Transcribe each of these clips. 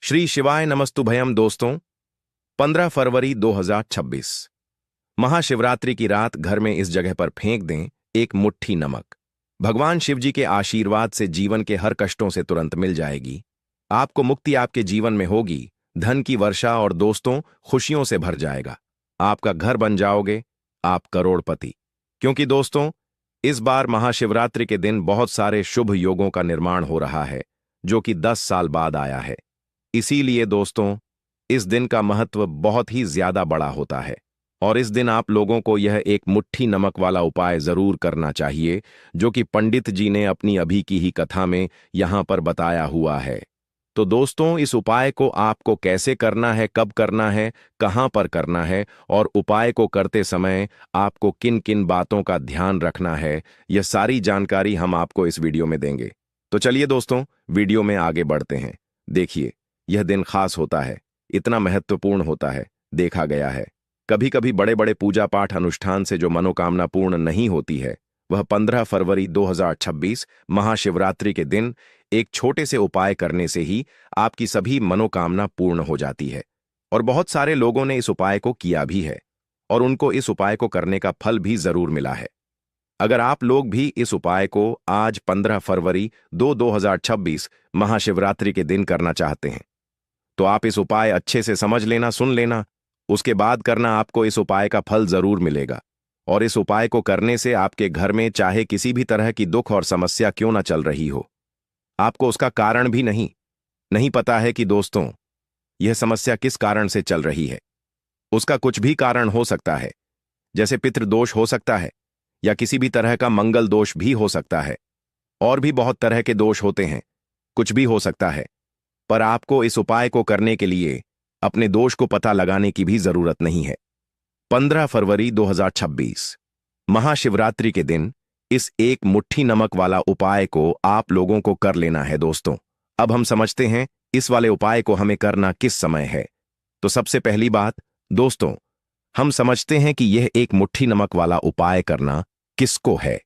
श्री शिवाय नमस्तुभयम दोस्तों। 15 फरवरी 2026 महाशिवरात्रि की रात घर में इस जगह पर फेंक दें एक मुट्ठी नमक। भगवान शिव जी के आशीर्वाद से जीवन के हर कष्टों से तुरंत मिल जाएगी। आपको मुक्ति आपके जीवन में होगी, धन की वर्षा और दोस्तों खुशियों से भर जाएगा। आपका घर बन जाओगे, आप करोड़पति। क्योंकि दोस्तों इस बार महाशिवरात्रि के दिन बहुत सारे शुभ योगों का निर्माण हो रहा है जो कि 10 साल बाद आया है। इसीलिए दोस्तों इस दिन का महत्व बहुत ही ज्यादा बड़ा होता है और इस दिन आप लोगों को यह एक मुट्ठी नमक वाला उपाय जरूर करना चाहिए जो कि पंडित जी ने अपनी अभी की ही कथा में यहां पर बताया हुआ है। तो दोस्तों इस उपाय को आपको कैसे करना है, कब करना है, कहां पर करना है और उपाय को करते समय आपको किन किन बातों का ध्यान रखना है, यह सारी जानकारी हम आपको इस वीडियो में देंगे। तो चलिए दोस्तों वीडियो में आगे बढ़ते हैं। देखिए यह दिन खास होता है, इतना महत्वपूर्ण होता है। देखा गया है कभी कभी बड़े बड़े पूजा पाठ अनुष्ठान से जो मनोकामना पूर्ण नहीं होती है, वह 15 फरवरी 2026 महाशिवरात्रि के दिन एक छोटे से उपाय करने से ही आपकी सभी मनोकामना पूर्ण हो जाती है। और बहुत सारे लोगों ने इस उपाय को किया भी है और उनको इस उपाय को करने का फल भी जरूर मिला है। अगर आप लोग भी इस उपाय को आज 15 फरवरी 2026 महाशिवरात्रि के दिन करना चाहते हैं तो आप इस उपाय अच्छे से समझ लेना, सुन लेना, उसके बाद करना। आपको इस उपाय का फल जरूर मिलेगा और इस उपाय को करने से आपके घर में चाहे किसी भी तरह की दुख और समस्या क्यों ना चल रही हो, आपको उसका कारण भी नहीं पता है कि दोस्तों यह समस्या किस कारण से चल रही है। उसका कुछ भी कारण हो सकता है, जैसे पितृदोष हो सकता है या किसी भी तरह का मंगल दोष भी हो सकता है, और भी बहुत तरह के दोष होते हैं, कुछ भी हो सकता है। पर आपको इस उपाय को करने के लिए अपने दोष को पता लगाने की भी जरूरत नहीं है। 15 फरवरी 2026 महाशिवरात्रि के दिन इस एक मुट्ठी नमक वाला उपाय को आप लोगों को कर लेना है। दोस्तों अब हम समझते हैं इस वाले उपाय को हमें करना किस समय है। तो सबसे पहली बात दोस्तों, हम समझते हैं कि यह एक मुट्ठी नमक वाला उपाय करना किसको है।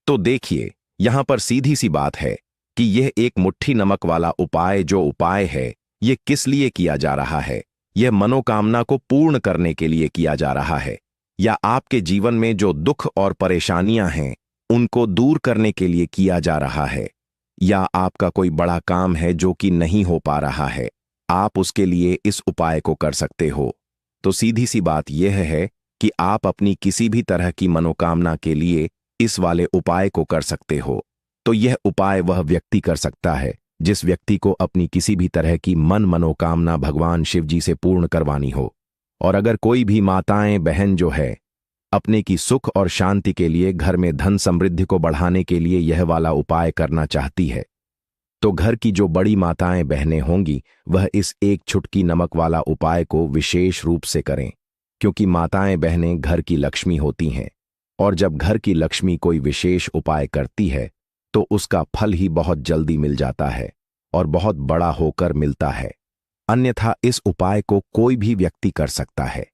तो देखिए यहां पर सीधी सी बात है कि यह एक मुट्ठी नमक वाला उपाय जो उपाय है यह किस लिए किया जा रहा है। यह मनोकामना को पूर्ण करने के लिए किया जा रहा है, या आपके जीवन में जो दुख और परेशानियां हैं उनको दूर करने के लिए किया जा रहा है, या आपका कोई बड़ा काम है जो कि नहीं हो पा रहा है, आप उसके लिए इस उपाय को कर सकते हो। तो सीधी सी बात यह है कि आप अपनी किसी भी तरह की मनोकामना के लिए इस वाले उपाय को कर सकते हो। तो यह उपाय वह व्यक्ति कर सकता है जिस व्यक्ति को अपनी किसी भी तरह की मनोकामना भगवान शिव जी से पूर्ण करवानी हो। और अगर कोई भी माताएं बहन जो है अपने की सुख और शांति के लिए, घर में धन समृद्धि को बढ़ाने के लिए यह वाला उपाय करना चाहती है, तो घर की जो बड़ी माताएं बहनें होंगी वह इस एक चुटकी नमक वाला उपाय को विशेष रूप से करें, क्योंकि माताएं बहनें घर की लक्ष्मी होती हैं और जब घर की लक्ष्मी कोई विशेष उपाय करती है तो उसका फल ही बहुत जल्दी मिल जाता है और बहुत बड़ा होकर मिलता है। अन्यथा इस उपाय को कोई भी व्यक्ति कर सकता है,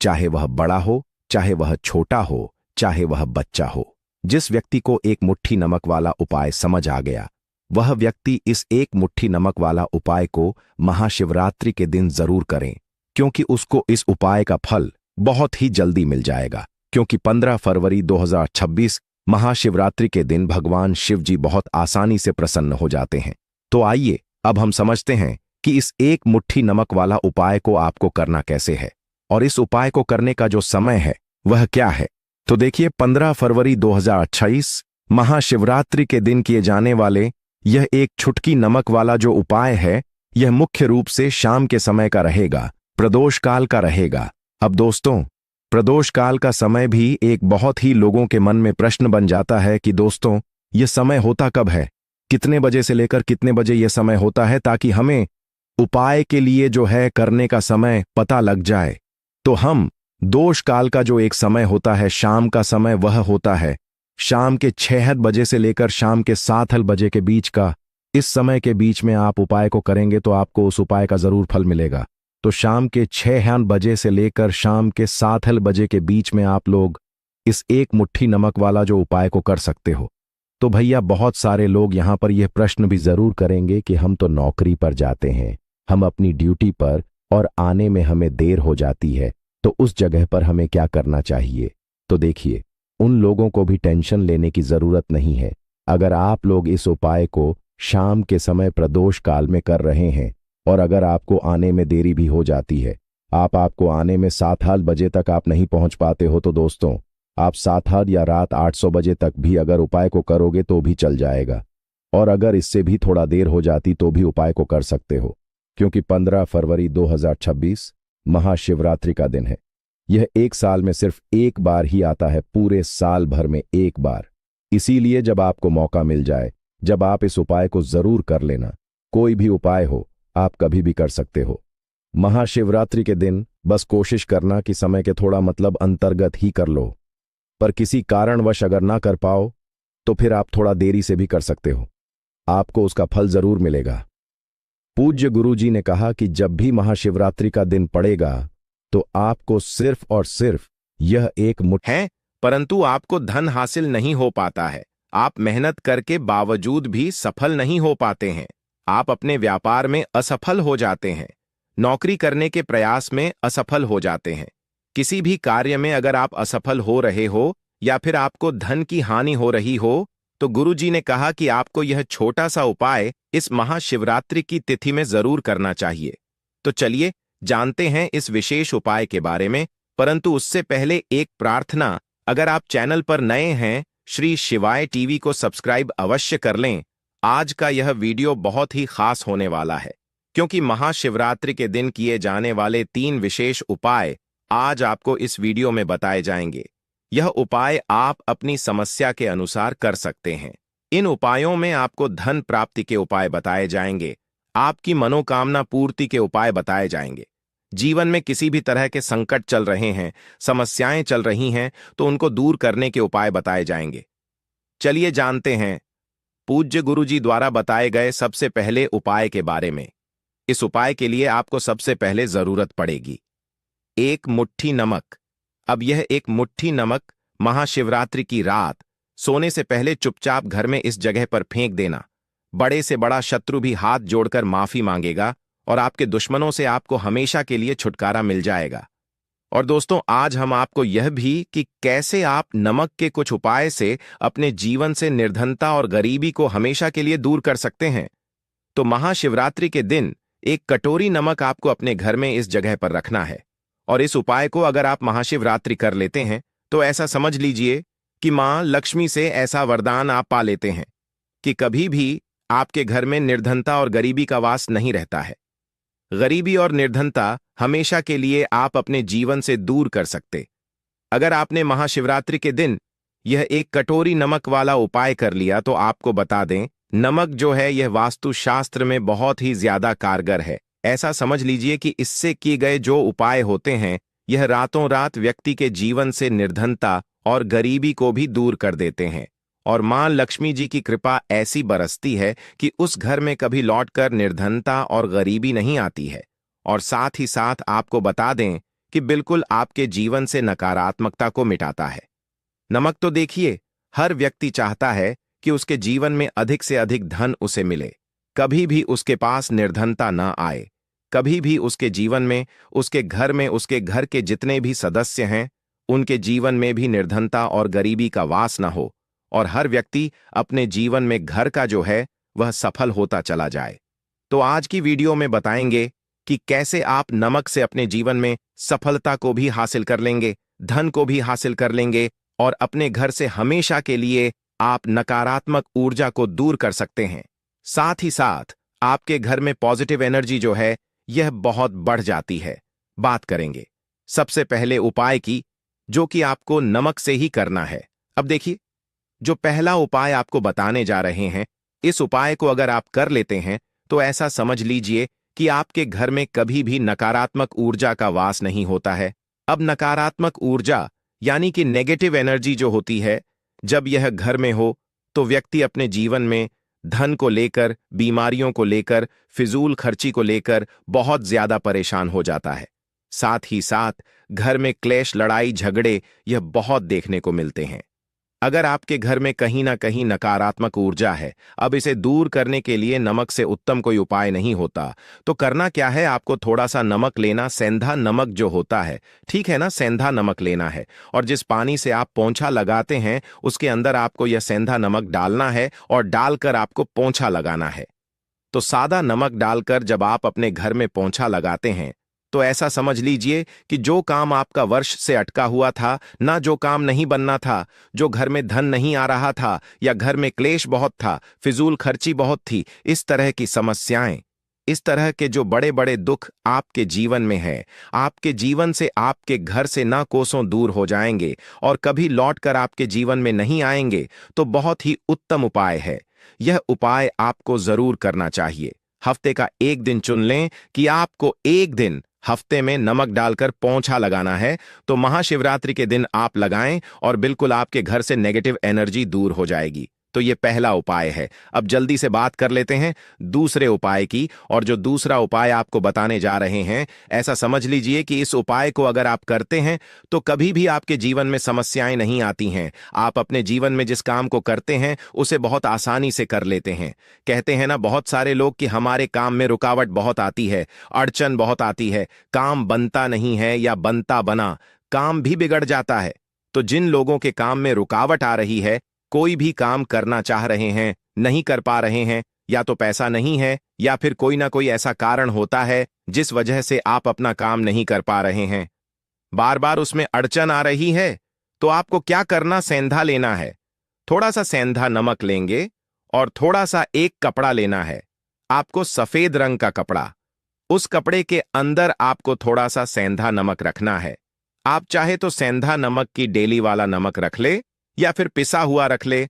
चाहे वह बड़ा हो, चाहे वह छोटा हो, चाहे वह बच्चा हो। जिस व्यक्ति को एक मुट्ठी नमक वाला उपाय समझ आ गया वह व्यक्ति इस एक मुट्ठी नमक वाला उपाय को महाशिवरात्रि के दिन जरूर करें, क्योंकि उसको इस उपाय का फल बहुत ही जल्दी मिल जाएगा। क्योंकि 15 फरवरी 2026 महाशिवरात्रि के दिन भगवान शिव जी बहुत आसानी से प्रसन्न हो जाते हैं। तो आइए अब हम समझते हैं कि इस एक मुट्ठी नमक वाला उपाय को आपको करना कैसे है और इस उपाय को करने का जो समय है वह क्या है। तो देखिए 15 फरवरी 2026 महाशिवरात्रि के दिन किए जाने वाले यह एक चुटकी नमक वाला जो उपाय है यह मुख्य रूप से शाम के समय का रहेगा, प्रदोष काल का रहेगा। अब दोस्तों प्रदोष काल का समय भी एक बहुत ही लोगों के मन में प्रश्न बन जाता है कि दोस्तों यह समय होता कब है, कितने बजे से लेकर कितने बजे यह समय होता है, ताकि हमें उपाय के लिए जो है करने का समय पता लग जाए। तो हम दोष काल का जो एक समय होता है, शाम का समय, वह होता है शाम के 6 बजे से लेकर शाम के 7 बजे के बीच का। इस समय के बीच में आप उपाय को करेंगे तो आपको उस उपाय का जरूर फल मिलेगा। तो शाम के 6 बजे से लेकर शाम के 7 बजे के बीच में आप लोग इस एक मुट्ठी नमक वाला जो उपाय को कर सकते हो। तो भैया बहुत सारे लोग यहां पर यह प्रश्न भी जरूर करेंगे कि हम तो नौकरी पर जाते हैं, हम अपनी ड्यूटी पर और आने में हमें देर हो जाती है, तो उस जगह पर हमें क्या करना चाहिए? तो देखिए, उन लोगों को भी टेंशन लेने की जरूरत नहीं है। अगर आप लोग इस उपाय को शाम के समय प्रदोष काल में कर रहे हैं और अगर आपको आने में देरी भी हो जाती है, आपको आने में 7-8 बजे तक आप नहीं पहुंच पाते हो, तो दोस्तों आप 7-8 या रात 800 बजे तक भी अगर उपाय को करोगे तो भी चल जाएगा। और अगर इससे भी थोड़ा देर हो जाती तो भी उपाय को कर सकते हो, क्योंकि 15 फरवरी 2026 महाशिवरात्रि का दिन है। यह एक साल में सिर्फ एक बार ही आता है, पूरे साल भर में एक बार। इसीलिए जब आपको मौका मिल जाए, जब आप इस उपाय को जरूर कर लेना। कोई भी उपाय हो, आप कभी भी कर सकते हो। महाशिवरात्रि के दिन बस कोशिश करना कि समय के थोड़ा अंतर्गत ही कर लो, पर किसी कारणवश अगर ना कर पाओ तो फिर आप थोड़ा देरी से भी कर सकते हो, आपको उसका फल जरूर मिलेगा। पूज्य गुरुजी ने कहा कि जब भी महाशिवरात्रि का दिन पड़ेगा तो आपको सिर्फ और सिर्फ यह एक मुट्ठी है, परंतु आपको धन हासिल नहीं हो पाता है। आप मेहनत करके बावजूद भी सफल नहीं हो पाते हैं। आप अपने व्यापार में असफल हो जाते हैं, नौकरी करने के प्रयास में असफल हो जाते हैं। किसी भी कार्य में अगर आप असफल हो रहे हो या फिर आपको धन की हानि हो रही हो, तो गुरुजी ने कहा कि आपको यह छोटा सा उपाय इस महाशिवरात्रि की तिथि में जरूर करना चाहिए। तो चलिए जानते हैं इस विशेष उपाय के बारे में, परंतु उससे पहले एक प्रार्थना। अगर आप चैनल पर नए हैं, श्री शिवाय टीवी को सब्सक्राइब अवश्य कर लें। आज का यह वीडियो बहुत ही खास होने वाला है, क्योंकि महाशिवरात्रि के दिन किए जाने वाले 3 विशेष उपाय आज आपको इस वीडियो में बताए जाएंगे। यह उपाय आप अपनी समस्या के अनुसार कर सकते हैं। इन उपायों में आपको धन प्राप्ति के उपाय बताए जाएंगे, आपकी मनोकामना पूर्ति के उपाय बताए जाएंगे। जीवन में किसी भी तरह के संकट चल रहे हैं, समस्याएं चल रही हैं, तो उनको दूर करने के उपाय बताए जाएंगे। चलिए जानते हैं पूज्य गुरुजी द्वारा बताए गए सबसे पहले उपाय के बारे में। इस उपाय के लिए आपको सबसे पहले जरूरत पड़ेगी 1 मुट्ठी नमक। अब यह 1 मुट्ठी नमक महाशिवरात्रि की रात सोने से पहले चुपचाप घर में इस जगह पर फेंक देना। बड़े से बड़ा शत्रु भी हाथ जोड़कर माफी मांगेगा और आपके दुश्मनों से आपको हमेशा के लिए छुटकारा मिल जाएगा। और दोस्तों, आज हम आपको यह भी कि कैसे आप नमक के कुछ उपाय से अपने जीवन से निर्धनता और गरीबी को हमेशा के लिए दूर कर सकते हैं। तो महाशिवरात्रि के दिन 1 कटोरी नमक आपको अपने घर में इस जगह पर रखना है। और इस उपाय को अगर आप महाशिवरात्रि कर लेते हैं तो ऐसा समझ लीजिए कि मां लक्ष्मी से ऐसा वरदान आप पा लेते हैं कि कभी भी आपके घर में निर्धनता और गरीबी का वास नहीं रहता है। गरीबी और निर्धनता हमेशा के लिए आप अपने जीवन से दूर कर सकते। अगर आपने महाशिवरात्रि के दिन यह 1 कटोरी नमक वाला उपाय कर लिया, तो आपको बता दें, नमक जो है यह वास्तुशास्त्र में बहुत ही ज्यादा कारगर है। ऐसा समझ लीजिए कि इससे किए गए जो उपाय होते हैं, यह रातों रात व्यक्ति के जीवन से निर्धनता और गरीबी को भी दूर कर देते हैं। और मां लक्ष्मी जी की कृपा ऐसी बरसती है कि उस घर में कभी लौटकर निर्धनता और गरीबी नहीं आती है। और साथ ही साथ आपको बता दें कि बिल्कुल आपके जीवन से नकारात्मकता को मिटाता है। नमक तो देखिए, हर व्यक्ति चाहता है कि उसके जीवन में अधिक से अधिक धन उसे मिले, कभी भी उसके पास निर्धनता ना आए, कभी भी उसके जीवन में, उसके घर में, उसके घर के जितने भी सदस्य हैं उनके जीवन में भी निर्धनता और गरीबी का वास ना हो, और हर व्यक्ति अपने जीवन में घर का जो है वह सफल होता चला जाए। तो आज की वीडियो में बताएंगे कि कैसे आप नमक से अपने जीवन में सफलता को भी हासिल कर लेंगे, धन को भी हासिल कर लेंगे, और अपने घर से हमेशा के लिए आप नकारात्मक ऊर्जा को दूर कर सकते हैं। साथ ही साथ आपके घर में पॉजिटिव एनर्जी जो है यह बहुत बढ़ जाती है। बात करेंगे सबसे पहले उपाय की, जो कि आपको नमक से ही करना है। अब देखिए, जो पहला उपाय आपको बताने जा रहे हैं, इस उपाय को अगर आप कर लेते हैं तो ऐसा समझ लीजिए कि आपके घर में कभी भी नकारात्मक ऊर्जा का वास नहीं होता है। अब नकारात्मक ऊर्जा यानी कि नेगेटिव एनर्जी जो होती है, जब यह घर में हो तो व्यक्ति अपने जीवन में धन को लेकर, बीमारियों को लेकर, फिजूल खर्ची को लेकर बहुत ज्यादा परेशान हो जाता है। साथ ही साथ घर में क्लेश, लड़ाई झगड़े यह बहुत देखने को मिलते हैं। अगर आपके घर में कहीं ना कहीं नकारात्मक ऊर्जा है, अब इसे दूर करने के लिए नमक से उत्तम कोई उपाय नहीं होता। तो करना क्या है, आपको थोड़ा सा नमक लेना, सेंधा नमक जो होता है, ठीक है ना, सेंधा नमक लेना है। और जिस पानी से आप पोंछा लगाते हैं उसके अंदर आपको यह सेंधा नमक डालना है और डालकर आपको पोंछा लगाना है। तो सादा नमक डालकर जब आप अपने घर में पोंछा लगाते हैं तो ऐसा समझ लीजिए कि जो काम आपका वर्ष से अटका हुआ था, ना जो काम नहीं बनना था, जो घर में धन नहीं आ रहा था, या घर में क्लेश बहुत था, फिजूल खर्ची बहुत थी, इस तरह की समस्याएं, इस तरह के जो बड़े बड़े दुख आपके जीवन में है, आपके जीवन से, आपके घर से ना कोसों दूर हो जाएंगे और कभी लौटकर आपके जीवन में नहीं आएंगे। तो बहुत ही उत्तम उपाय है। यह उपाय आपको जरूर करना चाहिए। हफ्ते का एक दिन चुन लें कि आपको एक दिन हफ्ते में नमक डालकर पोंछा लगाना है। तो महाशिवरात्रि के दिन आप लगाएं और बिल्कुल आपके घर से नेगेटिव एनर्जी दूर हो जाएगी। तो ये पहला उपाय है। अब जल्दी से बात कर लेते हैं दूसरे उपाय की। और जो दूसरा उपाय आपको बताने जा रहे हैं, ऐसा समझ लीजिए कि इस उपाय को अगर आप करते हैं तो कभी भी आपके जीवन में समस्याएं नहीं आती हैं। आप अपने जीवन में जिस काम को करते हैं उसे बहुत आसानी से कर लेते हैं। कहते हैं ना बहुत सारे लोग कि हमारे काम में रुकावट बहुत आती है, अड़चन बहुत आती है, काम बनता नहीं है, या बनता बना काम भी बिगड़ जाता है। तो जिन लोगों के काम में रुकावट आ रही है, कोई भी काम करना चाह रहे हैं, नहीं कर पा रहे हैं, या तो पैसा नहीं है या फिर कोई ना कोई ऐसा कारण होता है जिस वजह से आप अपना काम नहीं कर पा रहे हैं, बार बार उसमें अड़चन आ रही है, तो आपको क्या करना, सेंधा लेना है। थोड़ा सा सेंधा नमक लेंगे और थोड़ा सा एक कपड़ा लेना है, आपको सफेद रंग का कपड़ा। उस कपड़े के अंदर आपको थोड़ा सा सेंधा नमक रखना है। आप चाहे तो सेंधा नमक की डेली वाला नमक रख ले या फिर पिसा हुआ रख ले।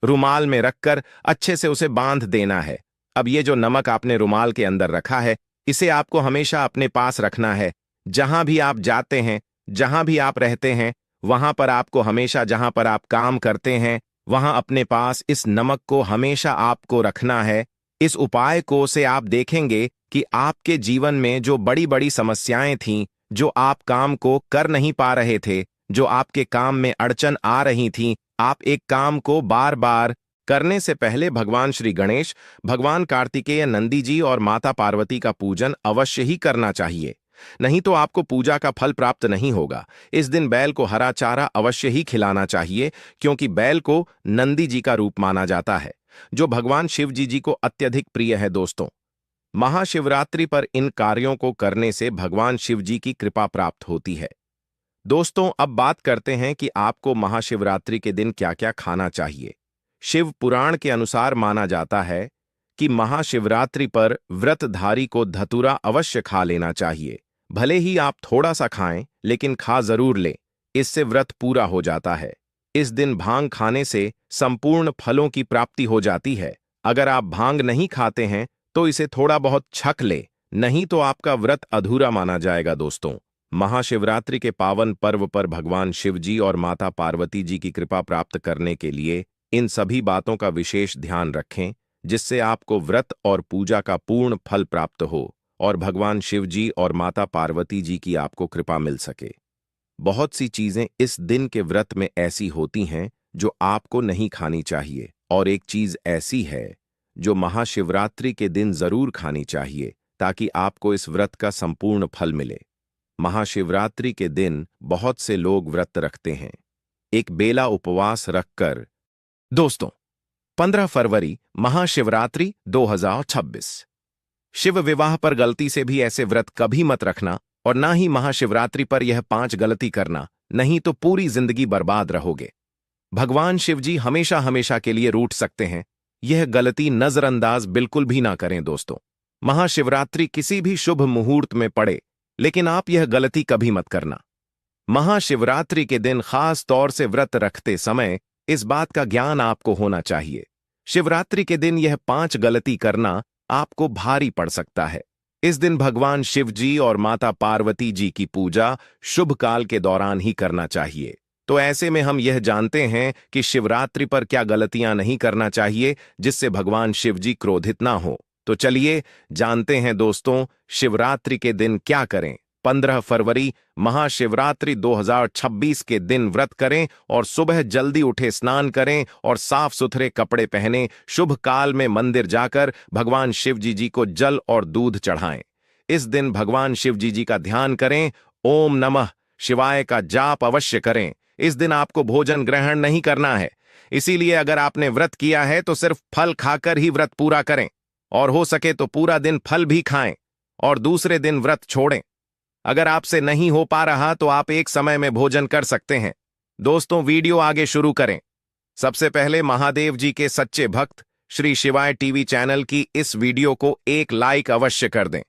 रुमाल में रखकर अच्छे से उसे बांध देना है। अब ये जो नमक आपने रुमाल के अंदर रखा है, इसे आपको हमेशा अपने पास रखना है। जहां भी आप जाते हैं, जहां भी आप रहते हैं, वहां पर आपको हमेशा, जहां पर आप काम करते हैं, वहां अपने पास इस नमक को हमेशा आपको रखना है। इस उपाय को से आप देखेंगे कि आपके जीवन में जो बड़ी बड़ी समस्याएं थीं, जो आप काम को कर नहीं पा रहे थे, जो आपके काम में अड़चन आ रही थी, आप एक काम को बार बार करने से पहले भगवान श्री गणेश, भगवान कार्तिकेय, नंदी जी और माता पार्वती का पूजन अवश्य ही करना चाहिए। नहीं तो आपको पूजा का फल प्राप्त नहीं होगा। इस दिन बैल को हरा चारा अवश्य ही खिलाना चाहिए, क्योंकि बैल को नंदी जी का रूप माना जाता है, जो भगवान शिव जी को अत्यधिक प्रिय है। दोस्तों, महाशिवरात्रि पर इन कार्यों को करने से भगवान शिव जी की कृपा प्राप्त होती है। दोस्तों, अब बात करते हैं कि आपको महाशिवरात्रि के दिन क्या क्या खाना चाहिए। शिव पुराण के अनुसार माना जाता है कि महाशिवरात्रि पर व्रतधारी को धतूरा अवश्य खा लेना चाहिए। भले ही आप थोड़ा सा खाएं, लेकिन खा जरूर लें, इससे व्रत पूरा हो जाता है। इस दिन भांग खाने से संपूर्ण फलों की प्राप्ति हो जाती है। अगर आप भांग नहीं खाते हैं तो इसे थोड़ा बहुत छक ले, नहीं तो आपका व्रत अधूरा माना जाएगा। दोस्तों, महाशिवरात्रि के पावन पर्व पर भगवान शिव जी और माता पार्वती जी की कृपा प्राप्त करने के लिए इन सभी बातों का विशेष ध्यान रखें, जिससे आपको व्रत और पूजा का पूर्ण फल प्राप्त हो और भगवान शिव जी और माता पार्वती जी की आपको कृपा मिल सके। बहुत सी चीजें इस दिन के व्रत में ऐसी होती हैं जो आपको नहीं खानी चाहिए, और एक चीज ऐसी है जो महाशिवरात्रि के दिन जरूर खानी चाहिए, ताकि आपको इस व्रत का संपूर्ण फल मिले। महाशिवरात्रि के दिन बहुत से लोग व्रत रखते हैं, एक बेला उपवास रखकर। दोस्तों, 15 फरवरी महाशिवरात्रि 2026। शिव विवाह पर गलती से भी ऐसे व्रत कभी मत रखना, और ना ही महाशिवरात्रि पर यह 5 गलती करना, नहीं तो पूरी जिंदगी बर्बाद रहोगे। भगवान शिव जी हमेशा हमेशा के लिए रूठ सकते हैं। यह गलती नजरअंदाज बिल्कुल भी ना करें। दोस्तों, महाशिवरात्रि किसी भी शुभ मुहूर्त में पड़े, लेकिन आप यह गलती कभी मत करना। महाशिवरात्रि के दिन खास तौर से व्रत रखते समय इस बात का ज्ञान आपको होना चाहिए। शिवरात्रि के दिन यह 5 गलती करना आपको भारी पड़ सकता है। इस दिन भगवान शिव जी और माता पार्वती जी की पूजा शुभ काल के दौरान ही करना चाहिए। तो ऐसे में हम यह जानते हैं कि शिवरात्रि पर क्या गलतियां नहीं करना चाहिए, जिससे भगवान शिव जी क्रोधित ना हो। तो चलिए जानते हैं दोस्तों, शिवरात्रि के दिन क्या करें। 15 फरवरी महाशिवरात्रि 2026 के दिन व्रत करें और सुबह जल्दी उठे स्नान करें और साफ सुथरे कपड़े पहने शुभ काल में मंदिर जाकर भगवान शिव जी को जल और दूध चढ़ाएं। इस दिन भगवान शिव जी का ध्यान करें, ओम नमः शिवाय का जाप अवश्य करें। इस दिन आपको भोजन ग्रहण नहीं करना है, इसीलिए अगर आपने व्रत किया है तो सिर्फ फल खाकर ही व्रत पूरा करें और हो सके तो पूरा दिन फल भी खाएं और दूसरे दिन व्रत छोड़ें। अगर आपसे नहीं हो पा रहा तो आप एक समय में भोजन कर सकते हैं। दोस्तों, वीडियो आगे शुरू करें। सबसे पहले महादेव जी के सच्चे भक्त श्री शिवाय टीवी चैनल की इस वीडियो को एक लाइक अवश्य कर दें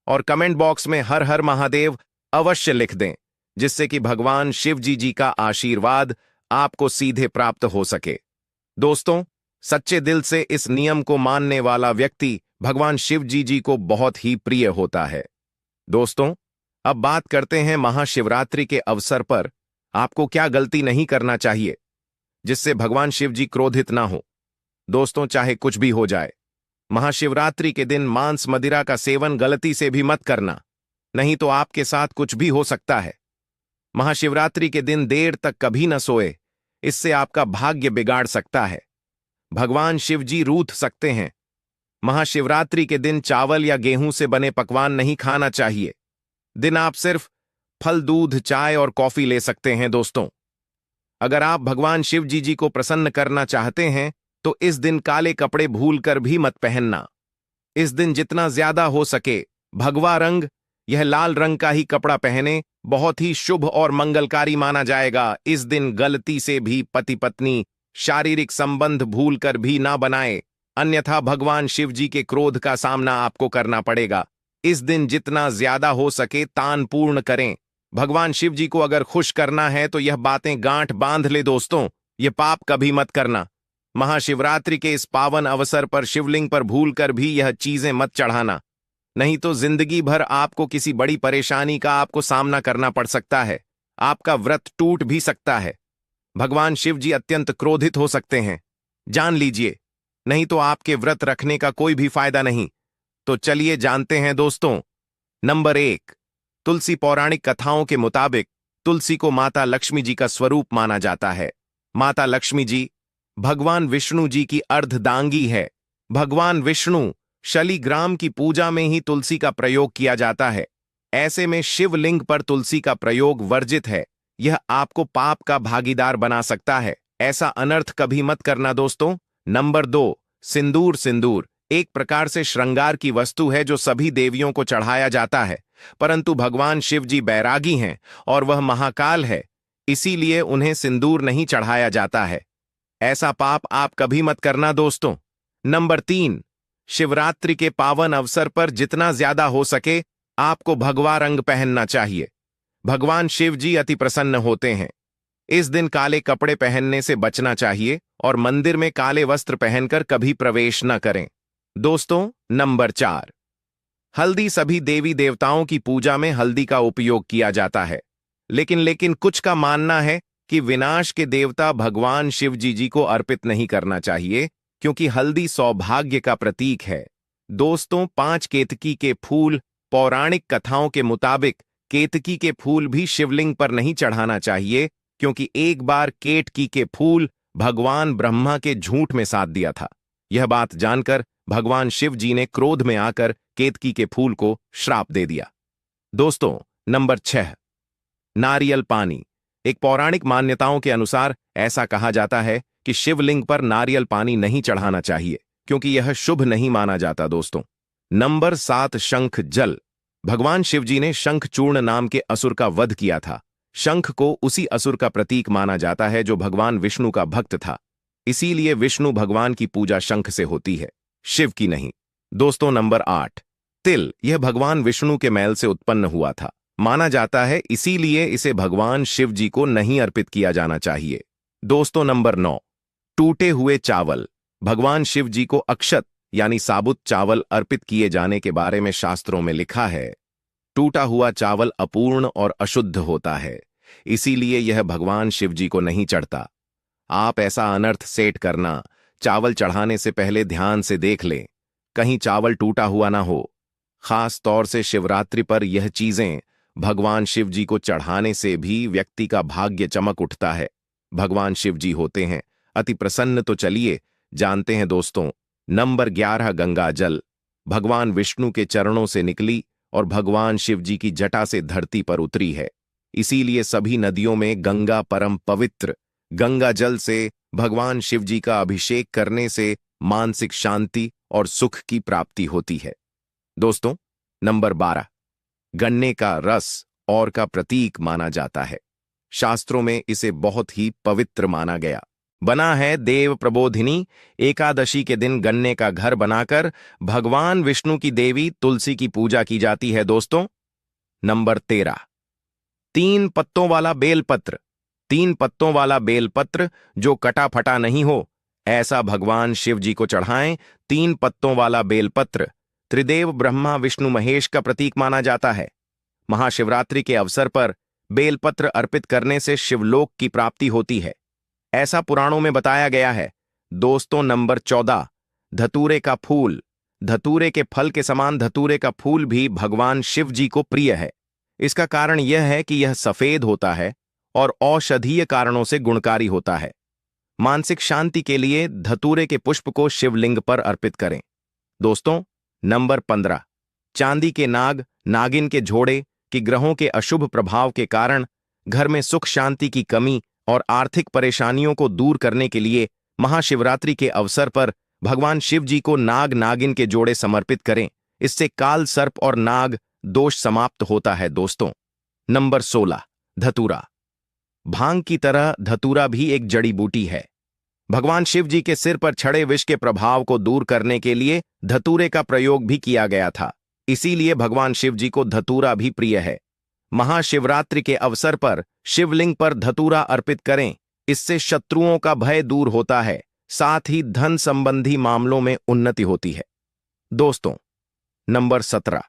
और कमेंट बॉक्स में हर हर महादेव अवश्य लिख दें, जिससे कि भगवान शिव जी का आशीर्वाद आपको सीधे प्राप्त हो सके। दोस्तों, सच्चे दिल से इस नियम को मानने वाला व्यक्ति भगवान शिव जी को बहुत ही प्रिय होता है। दोस्तों, अब बात करते हैं महाशिवरात्रि के अवसर पर आपको क्या गलती नहीं करना चाहिए जिससे भगवान शिव जी क्रोधित ना हो। दोस्तों, चाहे कुछ भी हो जाए, महाशिवरात्रि के दिन मांस मदिरा का सेवन गलती से भी मत करना, नहीं तो आपके साथ कुछ भी हो सकता है। महाशिवरात्रि के दिन देर तक कभी न सोए, इससे आपका भाग्य बिगाड़ सकता है। भगवान शिव जी रूठ सकते हैं। महाशिवरात्रि के दिन चावल या गेहूं से बने पकवान नहीं खाना चाहिए। दिन आप सिर्फ फल, दूध, चाय और कॉफी ले सकते हैं। दोस्तों, अगर आप भगवान शिव जी को प्रसन्न करना चाहते हैं तो इस दिन काले कपड़े भूलकर भी मत पहनना। इस दिन जितना ज्यादा हो सके भगवा रंग, यह लाल रंग का ही कपड़ा पहने, बहुत ही शुभ और मंगलकारी माना जाएगा। इस दिन गलती से भी पति पत्नी शारीरिक संबंध भूलकर भी ना बनाए, अन्यथा भगवान शिव जी के क्रोध का सामना आपको करना पड़ेगा। इस दिन जितना ज्यादा हो सके दान पूर्ण करें। भगवान शिव जी को अगर खुश करना है तो यह बातें गांठ बांध ले। दोस्तों, ये पाप कभी मत करना। महाशिवरात्रि के इस पावन अवसर पर शिवलिंग पर भूलकर भी यह चीजें मत चढ़ाना, नहीं तो जिंदगी भर आपको किसी बड़ी परेशानी का आपको सामना करना पड़ सकता है। आपका व्रत टूट भी सकता है। भगवान शिव जी अत्यंत क्रोधित हो सकते हैं, जान लीजिए, नहीं तो आपके व्रत रखने का कोई भी फायदा नहीं। तो चलिए जानते हैं। दोस्तों, नंबर 1, तुलसी। पौराणिक कथाओं के मुताबिक तुलसी को माता लक्ष्मी जी का स्वरूप माना जाता है। माता लक्ष्मी जी भगवान विष्णु जी की अर्धदांगी है। भगवान विष्णु शालिग्राम की पूजा में ही तुलसी का प्रयोग किया जाता है। ऐसे में शिवलिंग पर तुलसी का प्रयोग वर्जित है। यह आपको पाप का भागीदार बना सकता है। ऐसा अनर्थ कभी मत करना। दोस्तों, नंबर 2, सिंदूर। सिंदूर एक प्रकार से श्रृंगार की वस्तु है जो सभी देवियों को चढ़ाया जाता है, परंतु भगवान शिव जी बैरागी हैं और वह महाकाल है, इसीलिए उन्हें सिंदूर नहीं चढ़ाया जाता है। ऐसा पाप आप कभी मत करना। दोस्तों, नंबर 3, शिवरात्रि के पावन अवसर पर जितना ज्यादा हो सके आपको भगवा रंग पहनना चाहिए। भगवान शिव जी अति प्रसन्न होते हैं। इस दिन काले कपड़े पहनने से बचना चाहिए और मंदिर में काले वस्त्र पहनकर कभी प्रवेश न करें। दोस्तों, नंबर 4, हल्दी। सभी देवी देवताओं की पूजा में हल्दी का उपयोग किया जाता है, लेकिन कुछ का मानना है कि विनाश के देवता भगवान शिव जी को अर्पित नहीं करना चाहिए, क्योंकि हल्दी सौभाग्य का प्रतीक है। दोस्तों, 5 केतकी के फूल। पौराणिक कथाओं के मुताबिक केतकी के फूल भी शिवलिंग पर नहीं चढ़ाना चाहिए, क्योंकि एक बार केतकी के फूल भगवान ब्रह्मा के झूठ में साथ दिया था। यह बात जानकर भगवान शिव जी ने क्रोध में आकर केतकी के फूल को श्राप दे दिया। दोस्तों, नंबर 6, नारियल पानी। एक पौराणिक मान्यताओं के अनुसार ऐसा कहा जाता है कि शिवलिंग पर नारियल पानी नहीं चढ़ाना चाहिए, क्योंकि यह शुभ नहीं माना जाता। दोस्तों, नंबर 7, शंख जल। भगवान शिव जी ने शंखचूर्ण नाम के असुर का वध किया था। शंख को उसी असुर का प्रतीक माना जाता है जो भगवान विष्णु का भक्त था, इसीलिए विष्णु भगवान की पूजा शंख से होती है, शिव की नहीं। दोस्तों, नंबर 8, तिल। यह भगवान विष्णु के मैल से उत्पन्न हुआ था, माना जाता है, इसीलिए इसे भगवान शिव जी को नहीं अर्पित किया जाना चाहिए। दोस्तों, नंबर 9, टूटे हुए चावल। भगवान शिव जी को अक्षत यानी साबुत चावल अर्पित किए जाने के बारे में शास्त्रों में लिखा है। टूटा हुआ चावल अपूर्ण और अशुद्ध होता है, इसीलिए यह भगवान शिव जी को नहीं चढ़ता। आप ऐसा अनर्थ सेट करना, चावल चढ़ाने से पहले ध्यान से देख लें, कहीं चावल टूटा हुआ ना हो। खास तौर से शिवरात्रि पर यह चीजें भगवान शिव जी को चढ़ाने से भी व्यक्ति का भाग्य चमक उठता है। भगवान शिव जी होते हैं अति प्रसन्न। तो चलिए जानते हैं दोस्तों। नंबर 11 गंगा जल। भगवान विष्णु के चरणों से निकली और भगवान शिव जी की जटा से धरती पर उतरी है। इसीलिए सभी नदियों में गंगा परम पवित्र। गंगा जल से भगवान शिव जी का अभिषेक करने से मानसिक शांति और सुख की प्राप्ति होती है। दोस्तों, नंबर 12 गन्ने का रस और का प्रतीक माना जाता है। शास्त्रों में इसे बहुत ही पवित्र माना गया। बना है देव प्रबोधिनी एकादशी के दिन गन्ने का घर बनाकर भगवान विष्णु की देवी तुलसी की पूजा की जाती है। दोस्तों, नंबर 13 तीन पत्तों वाला बेलपत्र। तीन पत्तों वाला बेलपत्र जो कटा फटा नहीं हो, ऐसा भगवान शिव जी को चढ़ाएं। तीन पत्तों वाला बेलपत्र त्रिदेव ब्रह्मा विष्णु महेश का प्रतीक माना जाता है। महाशिवरात्रि के अवसर पर बेलपत्र अर्पित करने से शिवलोक की प्राप्ति होती है, ऐसा पुराणों में बताया गया है। दोस्तों, नंबर 14 धतूरे का फूल। धतूरे के फल के समान धतूरे का फूल भी भगवान शिव जी को प्रिय है। इसका कारण यह है कि यह सफेद होता है और औषधीय कारणों से गुणकारी होता है। मानसिक शांति के लिए धतूरे के पुष्प को शिवलिंग पर अर्पित करें। दोस्तों, नंबर 15 चांदी के नाग नागिन के झोड़े कि ग्रहों के अशुभ प्रभाव के कारण घर में सुख शांति की कमी और आर्थिक परेशानियों को दूर करने के लिए महाशिवरात्रि के अवसर पर भगवान शिव जी को नाग नागिन के जोड़े समर्पित करें। इससे काल सर्प और नाग दोष समाप्त होता है। दोस्तों, नंबर 16 धतूरा। भांग की तरह धतूरा भी एक जड़ी बूटी है। भगवान शिव जी के सिर पर छड़े विष के प्रभाव को दूर करने के लिए धतूरे का प्रयोग भी किया गया था। इसीलिए भगवान शिव जी को धतूरा भी प्रिय है। महाशिवरात्रि के अवसर पर शिवलिंग पर धतूरा अर्पित करें। इससे शत्रुओं का भय दूर होता है, साथ ही धन संबंधी मामलों में उन्नति होती है। दोस्तों, नंबर 17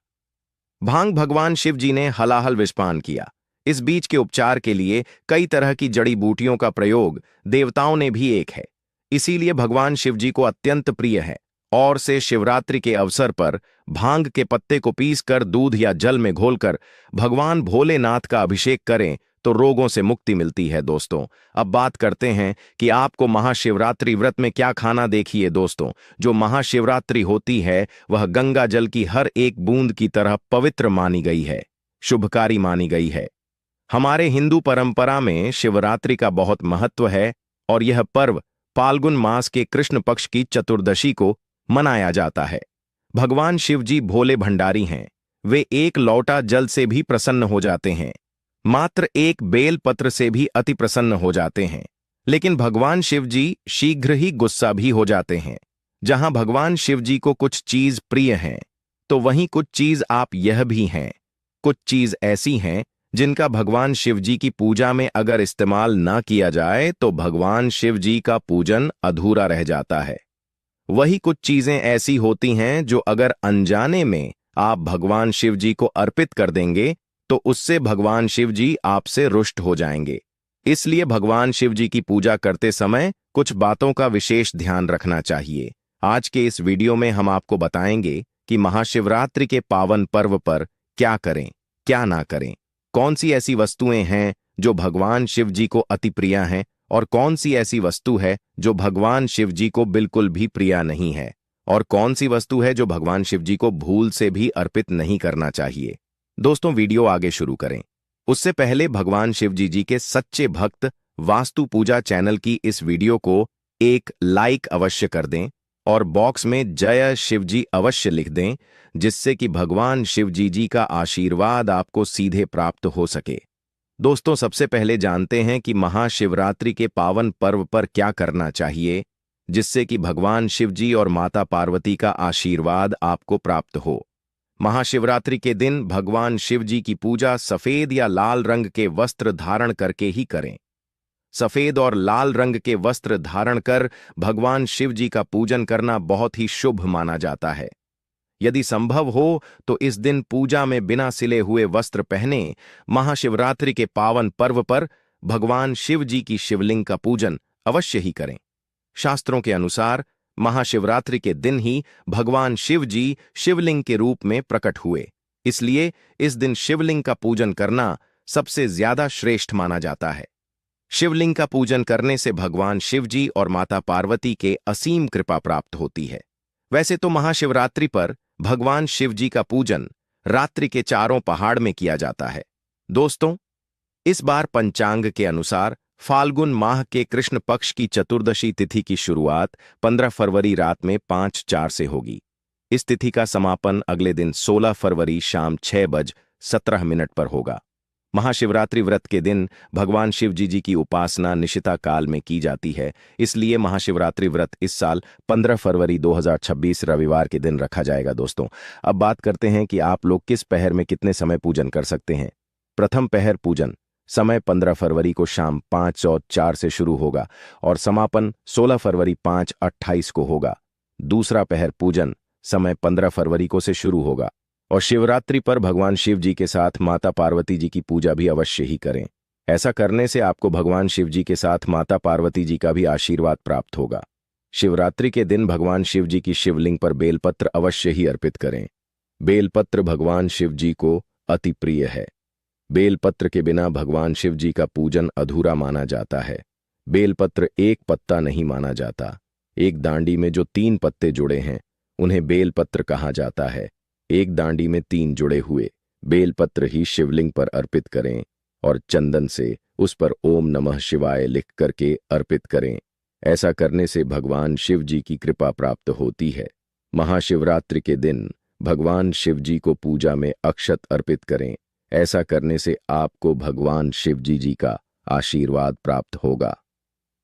भांग। भगवान शिव जी ने हलाहल विषपान किया। इस बीज के उपचार के लिए कई तरह की जड़ी बूटियों का प्रयोग देवताओं ने भी एक है। इसीलिए भगवान शिव जी को अत्यंत प्रिय है। और से शिवरात्रि के अवसर पर भांग के पत्ते को पीसकर दूध या जल में घोलकर भगवान भोलेनाथ का अभिषेक करें तो रोगों से मुक्ति मिलती है। दोस्तों, अब बात करते हैं कि आपको महाशिवरात्रि व्रत में क्या खाना। देखिए दोस्तों, जो महाशिवरात्रि होती है वह गंगा जल की हर एक बूंद की तरह पवित्र मानी गई है, शुभकारी मानी गई है। हमारे हिंदू परंपरा में शिवरात्रि का बहुत महत्व है और यह पर्व फाल्गुन मास के कृष्ण पक्ष की चतुर्दशी को मनाया जाता है। भगवान शिव जी भोले भंडारी हैं। वे एक लौटा जल से भी प्रसन्न हो जाते हैं, मात्र एक बेल पत्र से भी अति प्रसन्न हो जाते हैं। लेकिन भगवान शिव जी शीघ्र ही गुस्सा भी हो जाते हैं। जहां भगवान शिव जी को कुछ चीज प्रिय हैं, तो वहीं कुछ चीज आप यह भी हैं। कुछ चीज ऐसी हैं जिनका भगवान शिव जी की पूजा में अगर इस्तेमाल ना किया जाए तो भगवान शिव जी का पूजन अधूरा रह जाता है। वही कुछ चीजें ऐसी होती हैं जो अगर अनजाने में आप भगवान शिव जी को अर्पित कर देंगे तो उससे भगवान शिव जी आपसे रुष्ट हो जाएंगे। इसलिए भगवान शिव जी की पूजा करते समय कुछ बातों का विशेष ध्यान रखना चाहिए। आज के इस वीडियो में हम आपको बताएंगे कि महाशिवरात्रि के पावन पर्व पर क्या करें, क्या ना करें। कौन सी ऐसी वस्तुएं हैं जो भगवान शिव जी को अति प्रिय हैं और कौन सी ऐसी वस्तु है जो भगवान शिव जी को बिल्कुल भी प्रिय नहीं है, और कौन सी वस्तु है जो भगवान शिव जी को भूल से भी अर्पित नहीं करना चाहिए। दोस्तों, वीडियो आगे शुरू करें उससे पहले भगवान शिव जी के सच्चे भक्त वास्तु पूजा चैनल की इस वीडियो को एक लाइक अवश्य कर दें और बॉक्स में जय शिव जी अवश्य लिख दें, जिससे कि भगवान शिव जी का आशीर्वाद आपको सीधे प्राप्त हो सके। दोस्तों, सबसे पहले जानते हैं कि महाशिवरात्रि के पावन पर्व पर क्या करना चाहिए जिससे कि भगवान शिव जी और माता पार्वती का आशीर्वाद आपको प्राप्त हो। महाशिवरात्रि के दिन भगवान शिव जी की पूजा सफेद या लाल रंग के वस्त्र धारण करके ही करें। सफेद और लाल रंग के वस्त्र धारण कर भगवान शिव जी का पूजन करना बहुत ही शुभ माना जाता है। यदि संभव हो तो इस दिन पूजा में बिना सिले हुए वस्त्र पहने महाशिवरात्रि के पावन पर्व पर भगवान शिव जी की शिवलिंग का पूजन अवश्य ही करें। शास्त्रों के अनुसार महाशिवरात्रि के दिन ही भगवान शिव जी शिवलिंग के रूप में प्रकट हुए। इसलिए इस दिन शिवलिंग का पूजन करना सबसे ज्यादा श्रेष्ठ माना जाता है। शिवलिंग का पूजन करने से भगवान शिवजी और माता पार्वती के असीम कृपा प्राप्त होती है। वैसे तो महाशिवरात्रि पर भगवान शिवजी का पूजन रात्रि के चारों पहाड़ में किया जाता है। दोस्तों, इस बार पंचांग के अनुसार फाल्गुन माह के कृष्ण पक्ष की चतुर्दशी तिथि की शुरुआत 15 फरवरी रात में 5:04 से होगी। इस तिथि का समापन अगले दिन 16 फरवरी शाम 6:17 पर होगा। महाशिवरात्रि व्रत के दिन भगवान शिवजी जी की उपासना निशिता काल में की जाती है, इसलिए महाशिवरात्रि व्रत इस साल 15 फरवरी 2026 रविवार के दिन रखा जाएगा। दोस्तों, अब बात करते हैं कि आप लोग किस पहर में कितने समय पूजन कर सकते हैं। प्रथम पहर पूजन समय 15 फरवरी को शाम 5:04 से शुरू होगा और समापन 16 फरवरी 5:28 को होगा। दूसरा पहर पूजन समय 15 फरवरी को से शुरू होगा और शिवरात्रि पर भगवान शिव जी के साथ माता पार्वती जी की पूजा भी अवश्य ही करें। ऐसा करने से आपको भगवान शिव जी के साथ माता पार्वती जी का भी आशीर्वाद प्राप्त होगा। शिवरात्रि के दिन भगवान शिव जी की शिवलिंग पर बेलपत्र अवश्य ही अर्पित करें। बेलपत्र भगवान शिव जी को अति प्रिय है। बेलपत्र के बिना भगवान शिव जी का पूजन अधूरा माना जाता है। बेलपत्र एक पत्ता नहीं माना जाता। एक डांडी में जो 3 पत्ते जुड़े हैं उन्हें बेलपत्र कहा जाता है। एक डांडी में 3 जुड़े हुए बेलपत्र ही शिवलिंग पर अर्पित करें और चंदन से उस पर ओम नमः शिवाय लिख करके अर्पित करें। ऐसा करने से भगवान शिव जी की कृपा प्राप्त होती है। महाशिवरात्रि के दिन भगवान शिव जी को पूजा में अक्षत अर्पित करें। ऐसा करने से आपको भगवान शिव जी का आशीर्वाद प्राप्त होगा।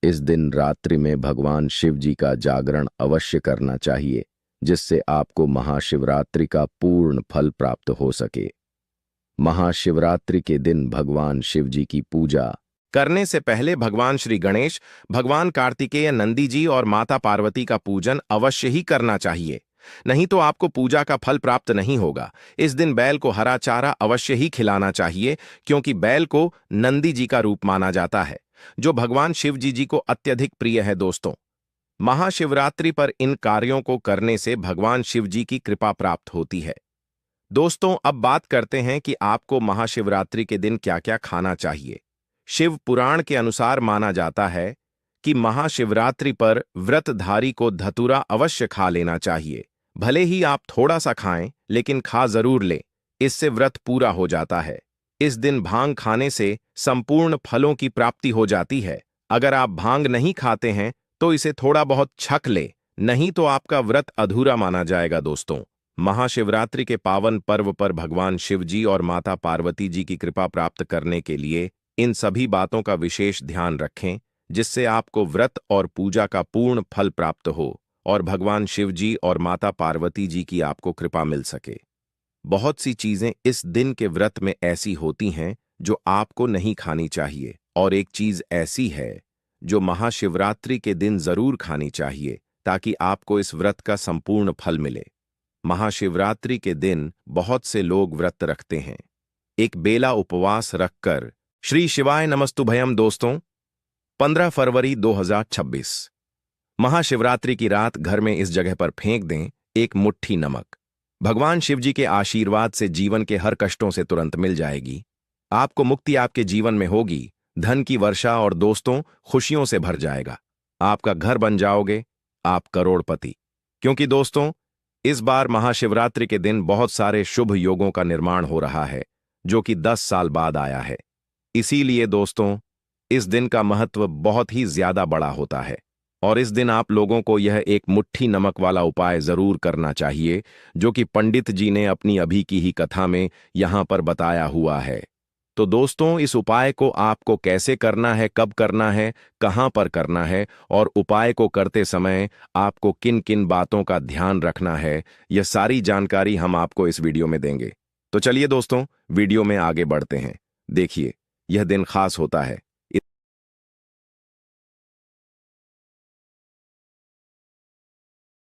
इस दिन रात्रि में भगवान शिव जी का जागरण अवश्य करना चाहिए, जिससे आपको महाशिवरात्रि का पूर्ण फल प्राप्त हो सके। महाशिवरात्रि के दिन भगवान शिव जी की पूजा करने से पहले भगवान श्री गणेश, भगवान कार्तिकेय, नंदी जी और माता पार्वती का पूजन अवश्य ही करना चाहिए, नहीं तो आपको पूजा का फल प्राप्त नहीं होगा। इस दिन बैल को हरा चारा अवश्य ही खिलाना चाहिए, क्योंकि बैल को नंदी जी का रूप माना जाता है, जो भगवान शिव जी को अत्यधिक प्रिय है। दोस्तों, महाशिवरात्रि पर इन कार्यों को करने से भगवान शिव जी की कृपा प्राप्त होती है। दोस्तों, अब बात करते हैं कि आपको महाशिवरात्रि के दिन क्या-क्या खाना चाहिए। शिव पुराण के अनुसार माना जाता है कि महाशिवरात्रि पर व्रतधारी को धतूरा अवश्य खा लेना चाहिए। भले ही आप थोड़ा सा खाएं, लेकिन खा जरूर लें, इससे व्रत पूरा हो जाता है। इस दिन भांग खाने से संपूर्ण फलों की प्राप्ति हो जाती है। अगर आप भांग नहीं खाते हैं तो इसे थोड़ा बहुत छक ले, नहीं तो आपका व्रत अधूरा माना जाएगा। दोस्तों, महाशिवरात्रि के पावन पर्व पर भगवान शिव जी और माता पार्वती जी की कृपा प्राप्त करने के लिए इन सभी बातों का विशेष ध्यान रखें, जिससे आपको व्रत और पूजा का पूर्ण फल प्राप्त हो और भगवान शिव जी और माता पार्वती जी की आपको कृपा मिल सके। बहुत सी चीजें इस दिन के व्रत में ऐसी होती हैं जो आपको नहीं खानी चाहिए, और एक चीज ऐसी है जो महाशिवरात्रि के दिन जरूर खानी चाहिए, ताकि आपको इस व्रत का संपूर्ण फल मिले। महाशिवरात्रि के दिन बहुत से लोग व्रत रखते हैं, एक बेला उपवास रखकर श्री शिवाय नमस्तुभयम। दोस्तों, 15 फरवरी 2026 महाशिवरात्रि की रात घर में इस जगह पर फेंक दें एक मुट्ठी नमक। भगवान शिव जी के आशीर्वाद से जीवन के हर कष्टों से तुरंत मिल जाएगी। आपको मुक्ति आपके जीवन में होगी, धन की वर्षा और दोस्तों खुशियों से भर जाएगा। आपका घर बन जाओगे, आप करोड़पति। क्योंकि दोस्तों, इस बार महाशिवरात्रि के दिन बहुत सारे शुभ योगों का निर्माण हो रहा है, जो कि 10 साल बाद आया है। इसीलिए दोस्तों, इस दिन का महत्व बहुत ही ज्यादा बड़ा होता है, और इस दिन आप लोगों को यह एक मुट्ठी नमक वाला उपाय जरूर करना चाहिए, जो कि पंडित जी ने अपनी अभी की ही कथा में यहां पर बताया हुआ है। तो दोस्तों, इस उपाय को आपको कैसे करना है, कब करना है, कहां पर करना है, और उपाय को करते समय आपको किन किन बातों का ध्यान रखना है, यह सारी जानकारी हम आपको इस वीडियो में देंगे। तो चलिए दोस्तों, वीडियो में आगे बढ़ते हैं। देखिए, यह दिन खास होता है,